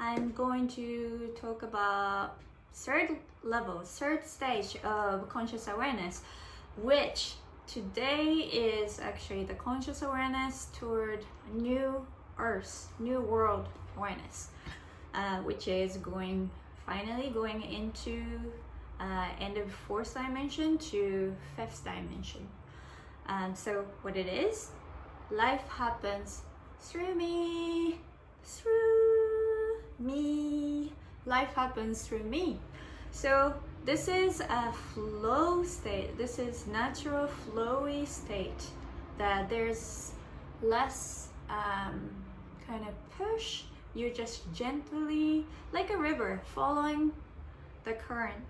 I'm going to talk about third stage of conscious awareness, which today is actually the conscious awareness toward new earth, new world awareness, which is finally going into end of fourth dimension to fifth dimension. So what it is, life happens through me. Life happens through me. So this is a flow state. This is natural flowy state that there's less kind of push. You just gently, like a river, following the current,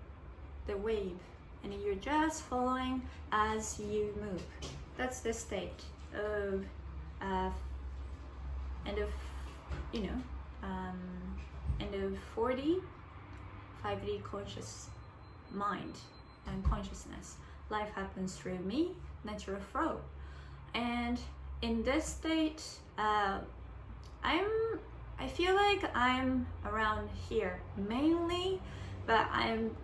the wave, and you're just following as you move. That's the state of end of 4D, 5D conscious mind and consciousness. Life happens through me, natural flow. And in this state, I feel like I'm around here mainly, but I'm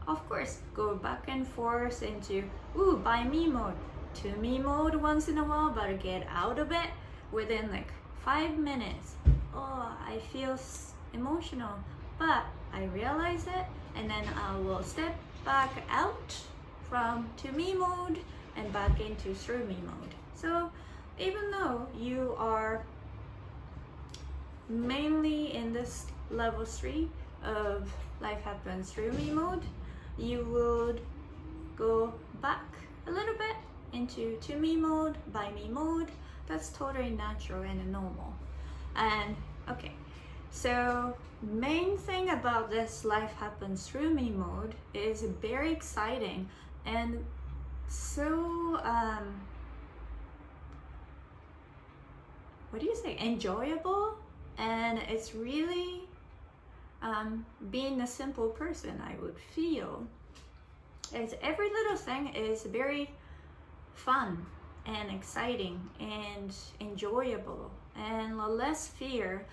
of course go back and forth into by me mode to me mode once in a while, but get out of it within like 5 minutes. I feel emotional, but I realize it, and then I will step back out from to me mode and back into through me mode. So even though you are mainly in this level 3 of life happens through me mode, you would go back a little bit into to me mode, by me mode. That's totally natural and normal. And okay, so main thing about this life happens through me mode is very exciting and so enjoyable, and it's really being a simple person, I would feel is every little thing is very fun and exciting and enjoyable, and less fear,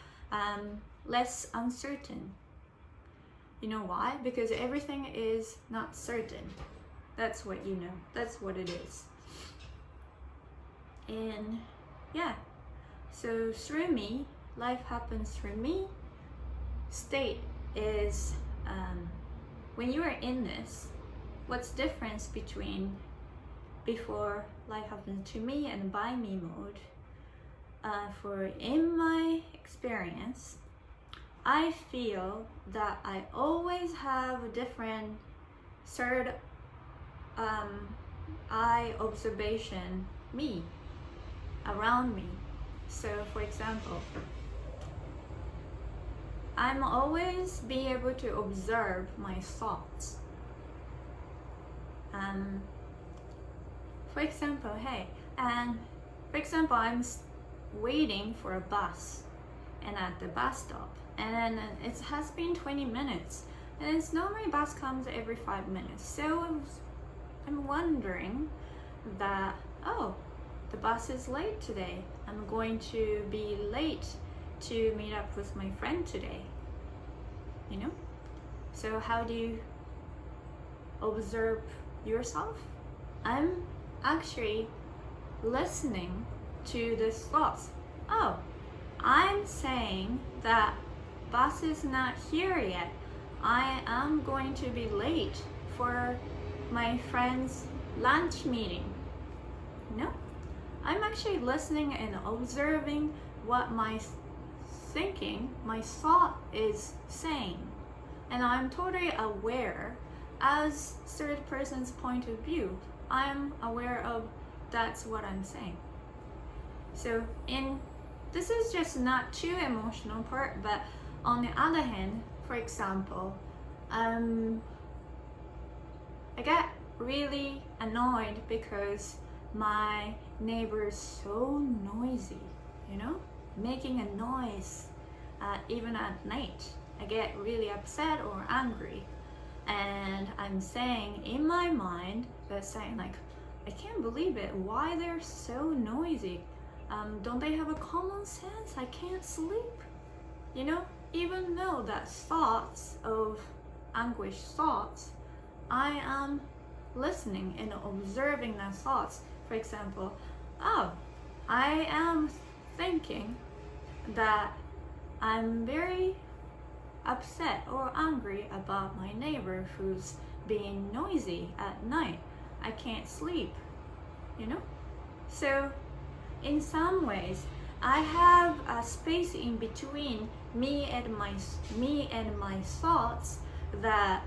less uncertain. You know why? Because everything is not certain. That's what you know. That's what it is. And yeah, so through me, life happens through me. State is when you are in this, what's the difference between before life happens to me and by me mode? For in my experience, I feel that I always have a different third eye observation me around me. So for example, I'm always be able to observe my thoughts. For example, I'm waiting for a bus and at the bus stop, and it has been 20 minutes, and it's normally bus comes every 5 minutes. So I'm wondering that, the bus is late today. I'm going to be late to meet up with my friend today. You know? So how do you observe yourself? I'm actually listening to the thoughts. I'm saying that bus is not here yet. I am going to be late for my friend's lunch meeting. You know? I'm actually listening and observing what my thinking, my thought is saying. And I'm totally aware as third person's point of view. I'm aware of that's what I'm saying. So this is just not too emotional part, but on the other hand, for example, I get really annoyed because my neighbor is so noisy, making a noise even at night. I get really upset or angry, and I'm saying in my mind, I can't believe it, why they're so noisy. Don't they have a common sense? I can't sleep. even though that thoughts of anguish thoughts, I am listening and observing the thoughts. For example, oh, I am thinking that I'm very upset or angry about my neighbor who's being noisy at night. I can't sleep, you know? So in some ways, I have a space in between me and my thoughts that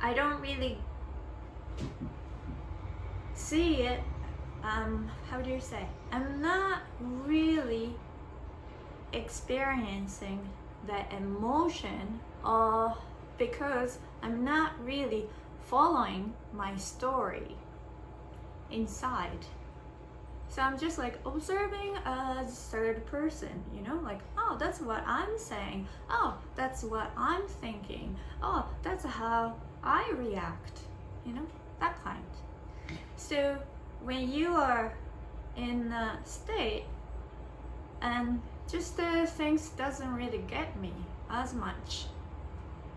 I don't really see it. How do you say? I'm not really experiencing the emotion, because I'm not really following my story inside. So I'm just like observing as third person, you know, like, oh, that's what I'm saying. Oh, that's what I'm thinking. Oh, that's how I react, you know, that kind. So when you are in a state and just the things doesn't really get me as much,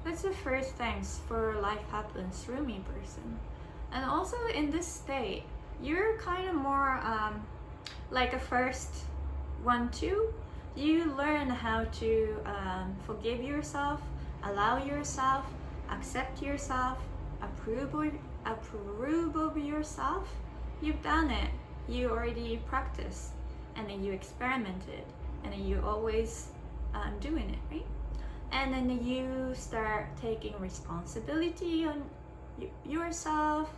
that's the first things for life happens through me person. And also in this state, you're kind of more like a first 1-2. You learn how to forgive yourself, allow yourself, accept yourself, approve of yourself. You've done it. You already practiced, and then you experimented, and then you always doing it, right? And then you start taking responsibility on yourself,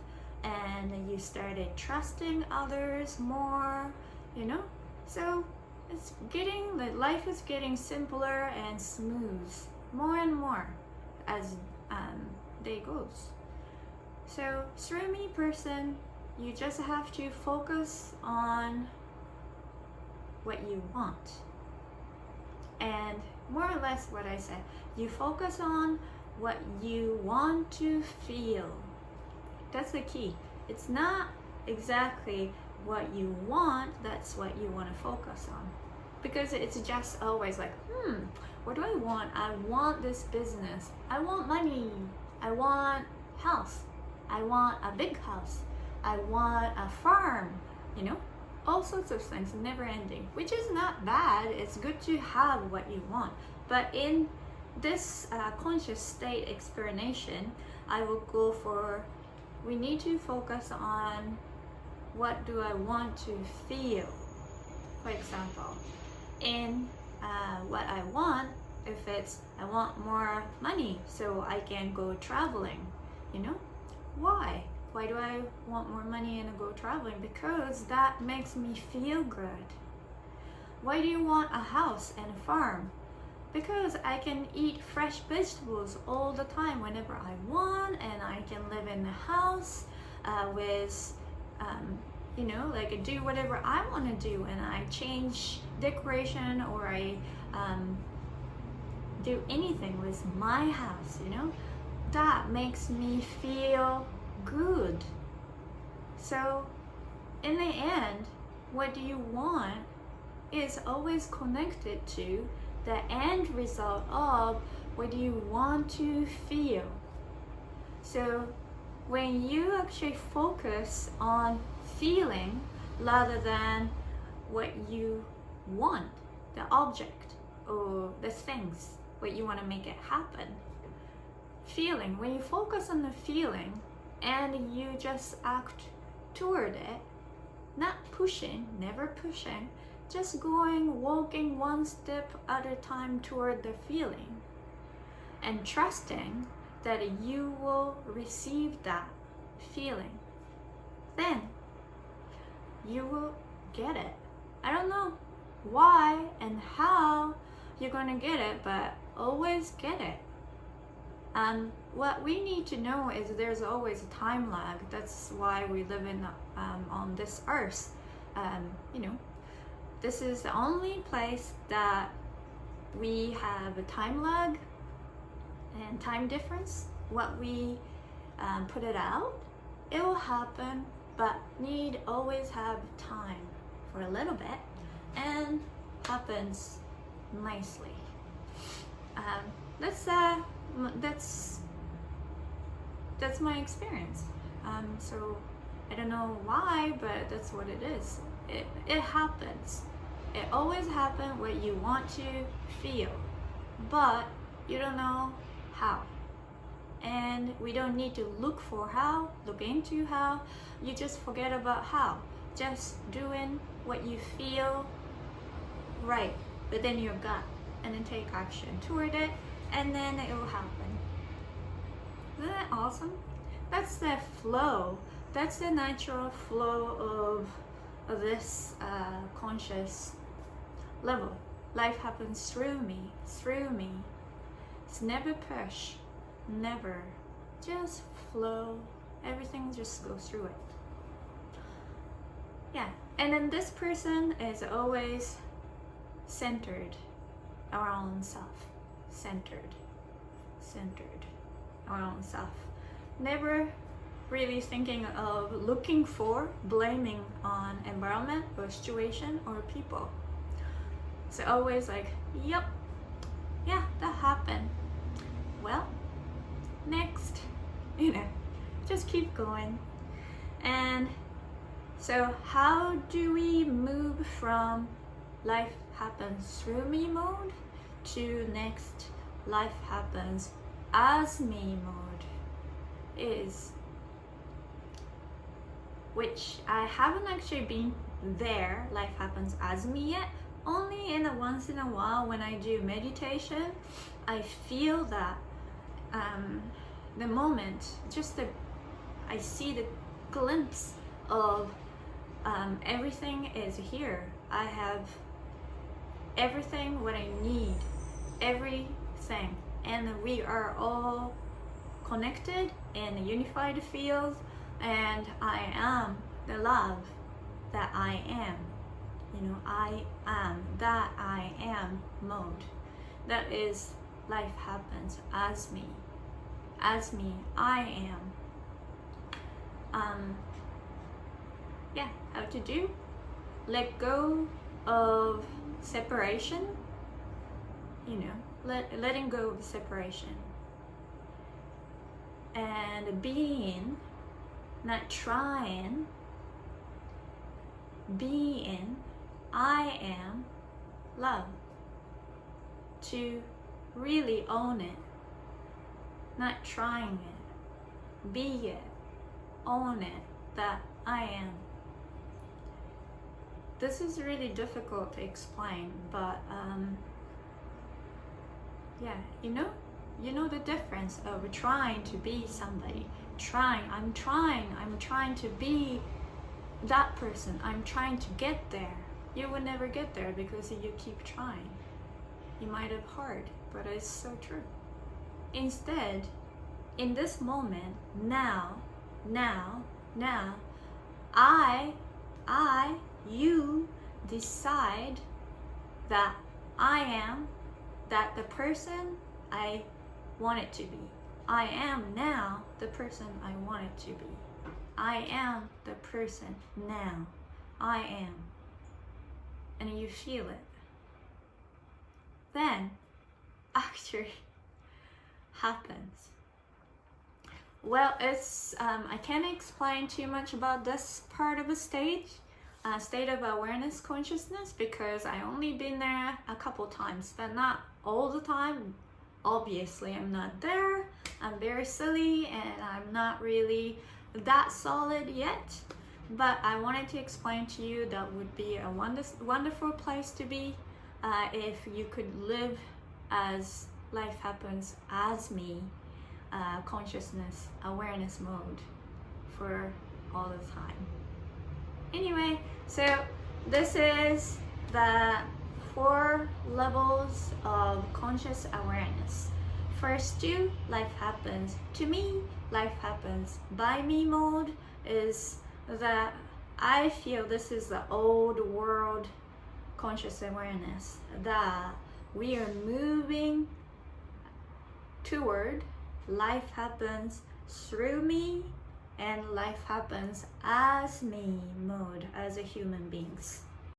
and then you started trusting others more, you know? So it's getting, the life is getting simpler and smooth more and more as day goes. So through me person, you just have to focus on what you want. And more or less what I said, you focus on what you want to feel. That's the key. It's not exactly what you want, that's what you want to focus on. Because it's just always like, what do I want? I want this business. I want money. I want house. I want a big house. I want a farm, you know? All sorts of things, never ending, which is not bad. It's good to have what you want. But in this conscious state explanation, I will go for, we need to focus on what do I want to feel. For example, in what I want, if it's I want more money so I can go traveling, you know? Why? Why do I want more money and go traveling? Because that makes me feel good. Why do you want a house and a farm? Because I can eat fresh vegetables all the time whenever I want, and I can live in the house with, you know, like do whatever I want to do, and I change decoration or I do anything with my house, you know? That makes me feel good. So in the end, what do you want is always connected to the end result of what do you want to feel. So when you actually focus on feeling rather than what you want, the object or the things, what you want to make it happen, feeling, when you focus on the feeling and you just act toward it, not pushing, never pushing, just going, walking one step at a time toward the feeling and trusting that you will receive that feeling, then you will get it. I don't know why and how you're gonna get it, but always get it. And what we need to know is there's always a time lag. That's why we live in on this earth. You know, this is the only place that we have a time lag and time difference. What we put it out, it will happen, but need always have time for a little bit and happens nicely. that's my experience. So I don't know why, but that's what it is. It happens. It always happens what you want to feel, but you don't know how. And we don't need to look into how. You just forget about how. Just doing what you feel right within your gut, and then take action toward it, and then it will happen. Isn't that awesome? That's the flow. That's the natural flow of this conscious level. Life happens through me. It's never push, never. Just flow. Everything just goes through it. Yeah, and then this person is always centered around self. Centered around self. Never really thinking of looking for, blaming on environment or situation or people. So always like, yep, yeah, that happened. Well, next, just keep going. And so how do we move from life happens through me mode to next life happens as me mode? Is which I haven't actually been there, life happens as me yet. Only in a once in a while when I do meditation, I feel that the moment, I see the glimpse of everything is here. I have everything what I need, everything, and we are all connected in a unified field, and I am the love that I am. I am that I am mode. That is life happens as me, I am. Yeah, how to do? Let go of separation, letting go of separation. And being, not trying, being, I am love. To really own it, not trying it, be it, own it, that I am. This is really difficult to explain, but yeah, you know the difference of trying to be somebody. I'm trying to be that person. I'm trying to get there. You will never get there because you keep trying. You might have heard, but it's so true. Instead, in this moment, now, you decide that I am that the person I want it to be. I am now the person I want it to be. I am the person now. I am. And you feel it. Then, actually happens. Well, it's I can't explain too much about this part of a state of awareness consciousness, because I only been there a couple times, but not all the time. Obviously, I'm not there. I'm very silly and I'm not really that solid yet. But I wanted to explain to you that would be a wonderful place to be if you could live as life happens as me, consciousness, awareness mode for all the time. Anyway, so this is the 4 levels of conscious awareness. First 2, life happens to me, life happens by me mode, is that I feel this is the old world conscious awareness, that we are moving toward life happens through me and life happens as me mode as a human beings.